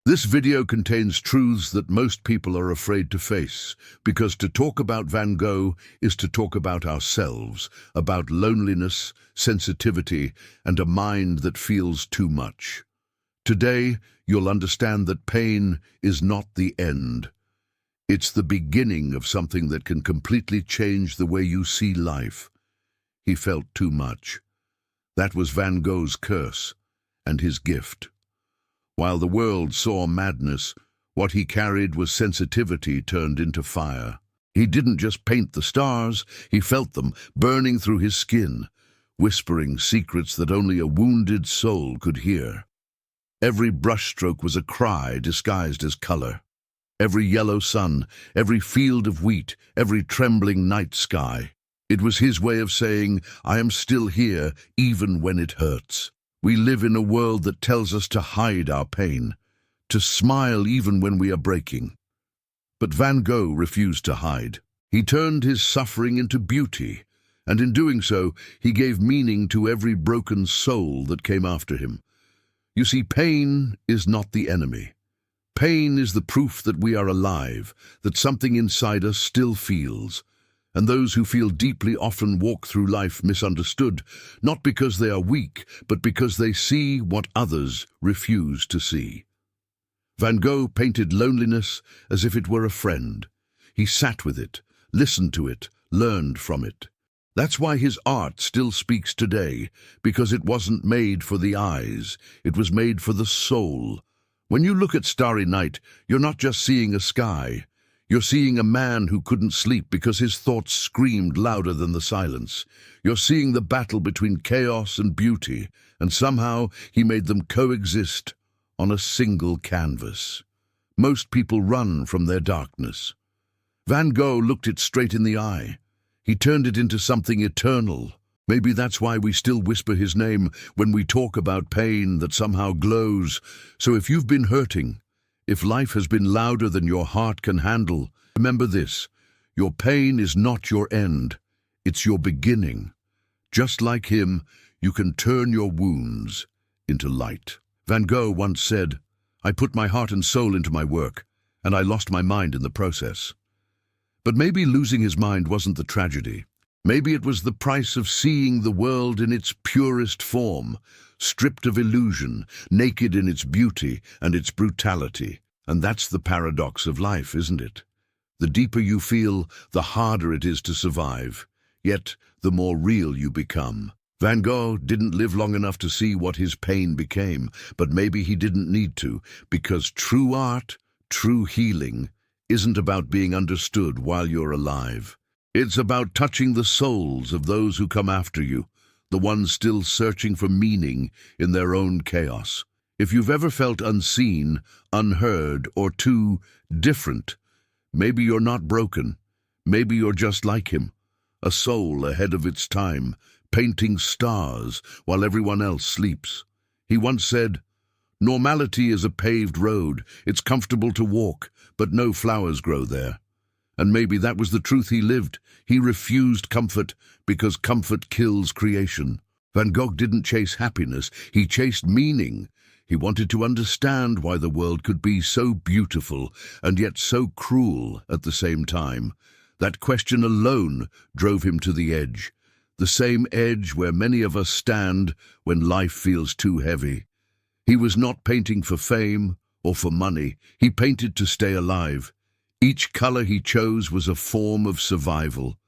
This video contains truths that most people are afraid to face, because to talk about Van Gogh is to talk about ourselves, about loneliness, sensitivity, and a mind that feels too much. Today, you'll understand that pain is not the end. It's the beginning of something that can completely change the way you see life. He felt too much. That was Van Gogh's curse and his gift. While the world saw madness, what he carried was sensitivity turned into fire. He didn't just paint the stars, he felt them burning through his skin, whispering secrets that only a wounded soul could hear. Every brushstroke was a cry disguised as color. Every yellow sun, every field of wheat, every trembling night sky. It was his way of saying, I am still here, even when it hurts. We live in a world that tells us to hide our pain, to smile even when we are breaking. But Van Gogh refused to hide. He turned his suffering into beauty, and in doing so, he gave meaning to every broken soul that came after him. You see, pain is not the enemy. Pain is the proof that we are alive, that something inside us still feels. And those who feel deeply often walk through life misunderstood, not because they are weak, but because they see what others refuse to see. Van Gogh painted loneliness as if it were a friend. He sat with it, listened to it, learned from it. That's why his art still speaks today, because it wasn't made for the eyes, it was made for the soul. When you look at Starry Night, you're not just seeing a sky. You're seeing a man who couldn't sleep because his thoughts screamed louder than the silence. You're seeing the battle between chaos and beauty, and somehow he made them coexist on a single canvas. Most people run from their darkness. Van Gogh looked it straight in the eye. He turned it into something eternal. Maybe that's why we still whisper his name when we talk about pain that somehow glows. So if you've been hurting, if life has been louder than your heart can handle, remember this: your pain is not your end, it's your beginning. Just like him, you can turn your wounds into light. Van Gogh once said, I put my heart and soul into my work, and I lost my mind in the process. But maybe losing his mind wasn't the tragedy. Maybe it was the price of seeing the world in its purest form, stripped of illusion, naked in its beauty and its brutality. And that's the paradox of life, isn't it? The deeper you feel, the harder it is to survive. Yet, the more real you become. Van Gogh didn't live long enough to see what his pain became, but maybe he didn't need to, because true art, true healing, isn't about being understood while you're alive. It's about touching the souls of those who come after you, the ones still searching for meaning in their own chaos. If you've ever felt unseen, unheard, or too different, maybe you're not broken. Maybe you're just like him, a soul ahead of its time, painting stars while everyone else sleeps. He once said, normality is a paved road. It's comfortable to walk, but no flowers grow there. And maybe that was the truth he lived. He refused comfort because comfort kills creation. Van Gogh didn't chase happiness, he chased meaning. He wanted to understand why the world could be so beautiful and yet so cruel at the same time. That question alone drove him to the edge. The same edge where many of us stand when life feels too heavy. He was not painting for fame or for money. He painted to stay alive. Each color he chose was a form of survival.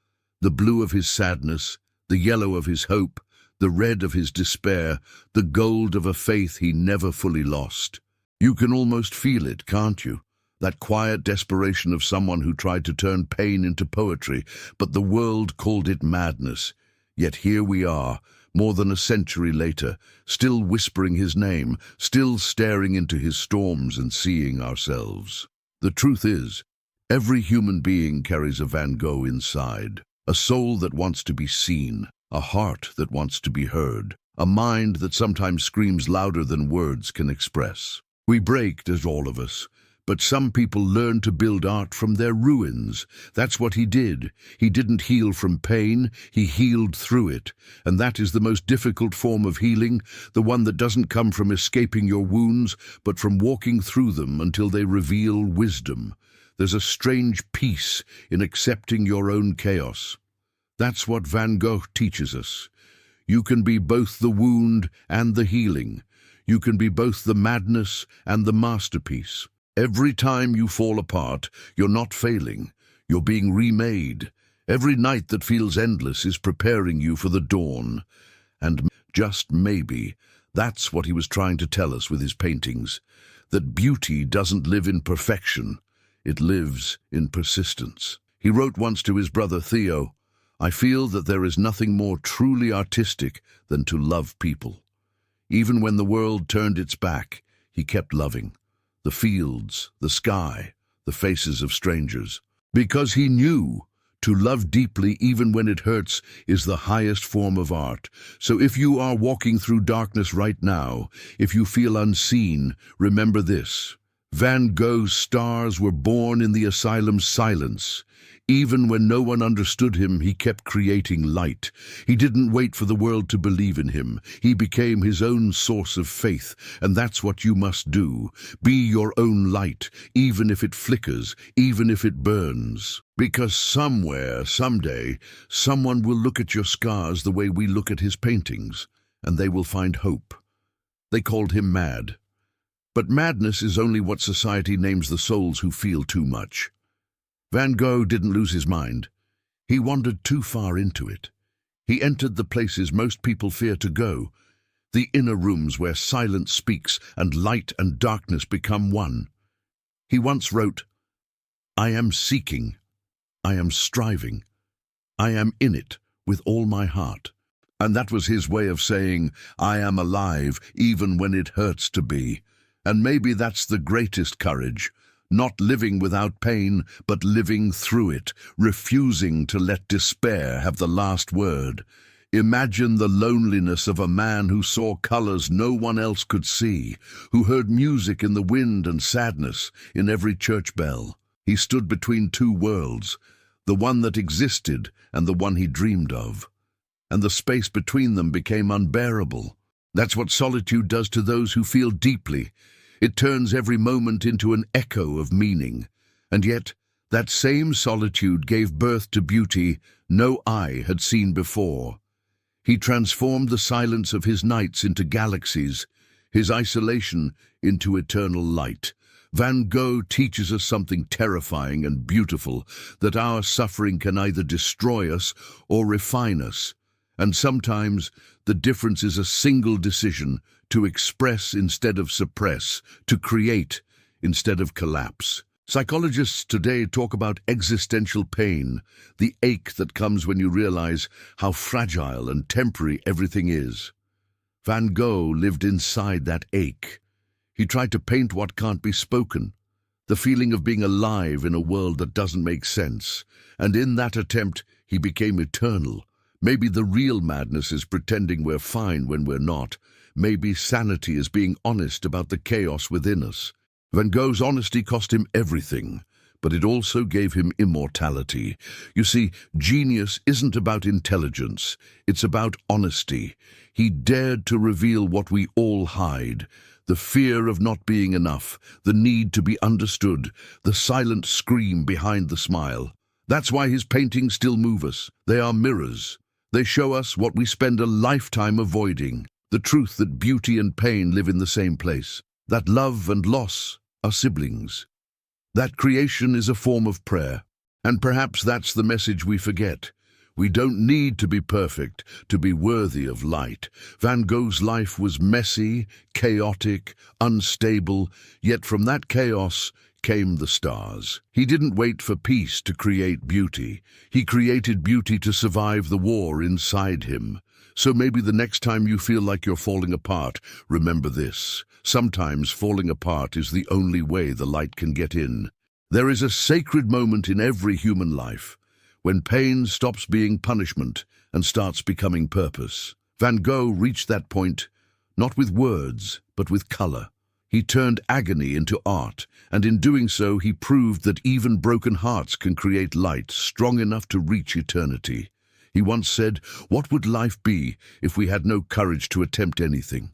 The blue of his sadness, the yellow of his hope, the red of his despair, the gold of a faith he never fully lost. You can almost feel it, can't you? That quiet desperation of someone who tried to turn pain into poetry, but the world called it madness. Yet here we are, more than a century later, still whispering his name, still staring into his storms and seeing ourselves. The truth is, every human being carries a Van Gogh inside, a soul that wants to be seen, a heart that wants to be heard, a mind that sometimes screams louder than words can express. We break, as all of us, But some people learn to build art from their ruins. That's what he did. He didn't heal from pain, he healed through it. And that is the most difficult form of healing, the one that doesn't come from escaping your wounds, but from walking through them until they reveal wisdom. There's a strange peace in accepting your own chaos. That's what Van Gogh teaches us. You can be both the wound and the healing. You can be both the madness and the masterpiece. Every time you fall apart, you're not failing. You're being remade. Every night that feels endless is preparing you for the dawn. And just maybe, that's what he was trying to tell us with his paintings. That beauty doesn't live in perfection. It lives in persistence. He wrote once to his brother Theo, "I feel that there is nothing more truly artistic than to love people." Even when the world turned its back, he kept loving. The fields, the sky, the faces of strangers. Because he knew to love deeply even when it hurts is the highest form of art. So if you are walking through darkness right now, if you feel unseen, remember this. Van Gogh's stars were born in the asylum's silence. Even when no one understood him, he kept creating light. He didn't wait for the world to believe in him. He became his own source of faith, and that's what you must do. Be your own light, even if it flickers, even if it burns. Because somewhere, someday, someone will look at your scars the way we look at his paintings, and they will find hope. They called him mad. But madness is only what society names the souls who feel too much. Van Gogh didn't lose his mind. He wandered too far into it. He entered the places most people fear to go, the inner rooms where silence speaks and light and darkness become one. He once wrote, "I am seeking, I am striving, I am in it with all my heart." And that was his way of saying, I am alive even when it hurts to be. And maybe that's the greatest courage. Not living without pain, but living through it, refusing to let despair have the last word. Imagine the loneliness of a man who saw colors no one else could see, who heard music in the wind and sadness in every church bell. He stood between two worlds, the one that existed and the one he dreamed of. And the space between them became unbearable. That's what solitude does to those who feel deeply. It turns every moment into an echo of meaning. And yet, that same solitude gave birth to beauty no eye had seen before. He transformed the silence of his nights into galaxies, his isolation into eternal light. Van Gogh teaches us something terrifying and beautiful, that our suffering can either destroy us or refine us. And sometimes the difference is a single decision, to express instead of suppress, to create instead of collapse. Psychologists today talk about existential pain, the ache that comes when you realize how fragile and temporary everything is. Van Gogh lived inside that ache. He tried to paint what can't be spoken, the feeling of being alive in a world that doesn't make sense. And in that attempt, he became eternal. Maybe the real madness is pretending we're fine when we're not. Maybe sanity is being honest about the chaos within us. Van Gogh's honesty cost him everything, but it also gave him immortality. You see, genius isn't about intelligence, it's about honesty. He dared to reveal what we all hide, the fear of not being enough, the need to be understood, the silent scream behind the smile. That's why his paintings still move us. They are mirrors. They show us what we spend a lifetime avoiding. The truth that beauty and pain live in the same place, that love and loss are siblings, that creation is a form of prayer. And perhaps that's the message we forget. We don't need to be perfect to be worthy of light. Van Gogh's life was messy, chaotic, unstable, yet from that chaos came the stars. He didn't wait for peace to create beauty. He created beauty to survive the war inside him. So maybe the next time you feel like you're falling apart, remember this. Sometimes falling apart is the only way the light can get in. There is a sacred moment in every human life, when pain stops being punishment and starts becoming purpose. Van Gogh reached that point, not with words, but with color. He turned agony into art, and in doing so he proved that even broken hearts can create light strong enough to reach eternity. He once said, "What would life be if we had no courage to attempt anything?"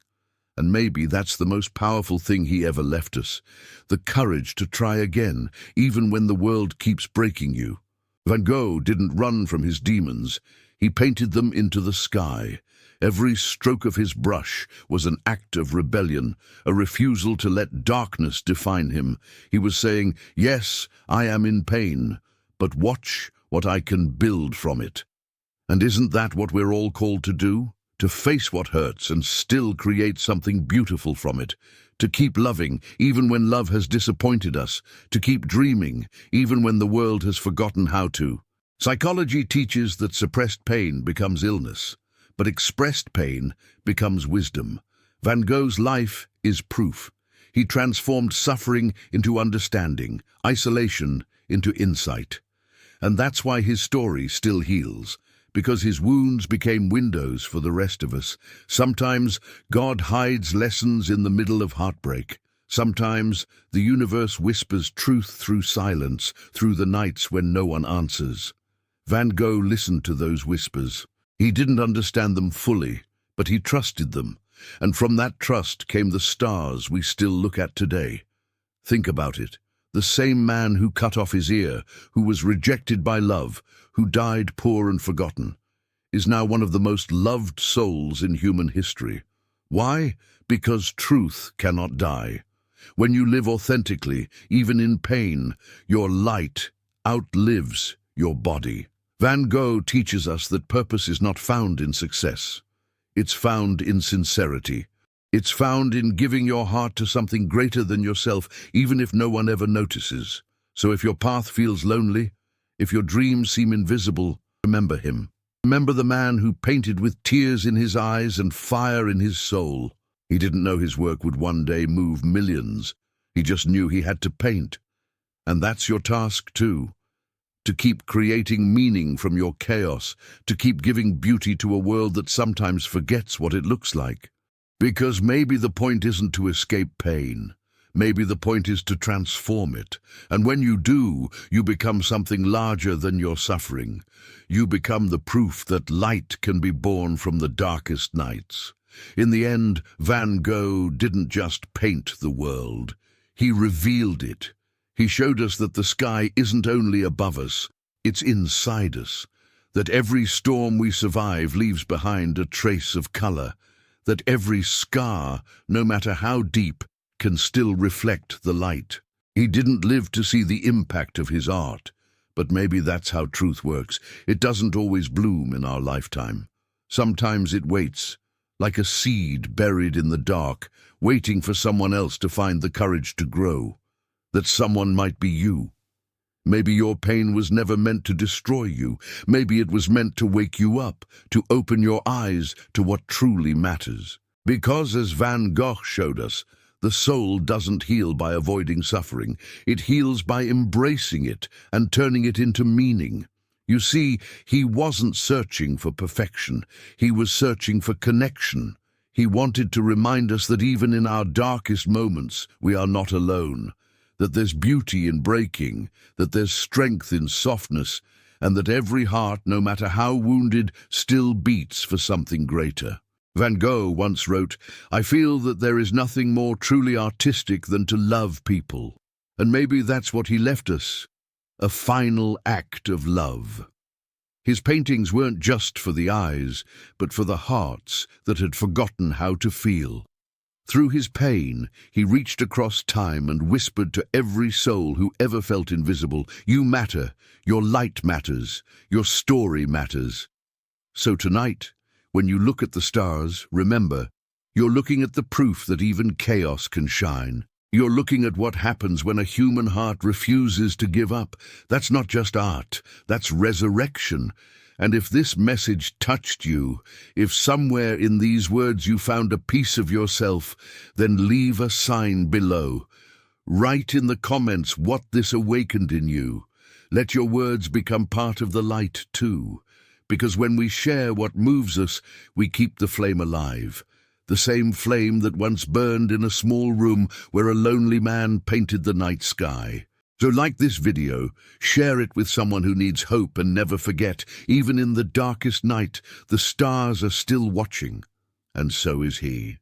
And maybe that's the most powerful thing he ever left us, the courage to try again, even when the world keeps breaking you. Van Gogh didn't run from his demons. He painted them into the sky. Every stroke of his brush was an act of rebellion, a refusal to let darkness define him. He was saying, "Yes, I am in pain, but watch what I can build from it." And isn't that what we're all called to do? To face what hurts and still create something beautiful from it. To keep loving, even when love has disappointed us. To keep dreaming, even when the world has forgotten how to. Psychology teaches that suppressed pain becomes illness, but expressed pain becomes wisdom. Van Gogh's life is proof. He transformed suffering into understanding, isolation into insight. And that's why his story still heals, because his wounds became windows for the rest of us. Sometimes God hides lessons in the middle of heartbreak. Sometimes the universe whispers truth through silence, through the nights when no one answers. Van Gogh listened to those whispers. He didn't understand them fully, but he trusted them, and from that trust came the stars we still look at today. Think about it. The same man who cut off his ear, who was rejected by love, who died poor and forgotten, is now one of the most loved souls in human history. Why? Because truth cannot die. When you live authentically, even in pain, your light outlives your body. Van Gogh teaches us that purpose is not found in success. It's found in sincerity. It's found in giving your heart to something greater than yourself, even if no one ever notices. So if your path feels lonely, if your dreams seem invisible, remember him. Remember the man who painted with tears in his eyes and fire in his soul. He didn't know his work would one day move millions. He just knew he had to paint. And that's your task too. To keep creating meaning from your chaos, to keep giving beauty to a world that sometimes forgets what it looks like. Because maybe the point isn't to escape pain. Maybe the point is to transform it. And when you do, you become something larger than your suffering. You become the proof that light can be born from the darkest nights. In the end, Van Gogh didn't just paint the world. He revealed it. He showed us that the sky isn't only above us, it's inside us. That every storm we survive leaves behind a trace of color. That every scar, no matter how deep, can still reflect the light. He didn't live to see the impact of his art, but maybe that's how truth works. It doesn't always bloom in our lifetime. Sometimes it waits, like a seed buried in the dark, waiting for someone else to find the courage to grow. That someone might be you. Maybe your pain was never meant to destroy you. Maybe it was meant to wake you up, to open your eyes to what truly matters. Because, as Van Gogh showed us, the soul doesn't heal by avoiding suffering. It heals by embracing it and turning it into meaning. You see, he wasn't searching for perfection. He was searching for connection. He wanted to remind us that even in our darkest moments, we are not alone. That there's beauty in breaking, that there's strength in softness, and that every heart, no matter how wounded, still beats for something greater. Van Gogh once wrote, "I feel that there is nothing more truly artistic than to love people." And maybe that's what he left us, a final act of love. His paintings weren't just for the eyes, but for the hearts that had forgotten how to feel. Through his pain, he reached across time and whispered to every soul who ever felt invisible, "You matter, your light matters, your story matters." So tonight, when you look at the stars, remember, you're looking at the proof that even chaos can shine. You're looking at what happens when a human heart refuses to give up. That's not just art, that's resurrection. And if this message touched you, if somewhere in these words you found a piece of yourself, then leave a sign below. Write in the comments what this awakened in you. Let your words become part of the light too. Because when we share what moves us, we keep the flame alive. the same flame that once burned in a small room where a lonely man painted the night sky. So like this video, share it with someone who needs hope, and never forget, even in the darkest night, the stars are still watching, and so is he.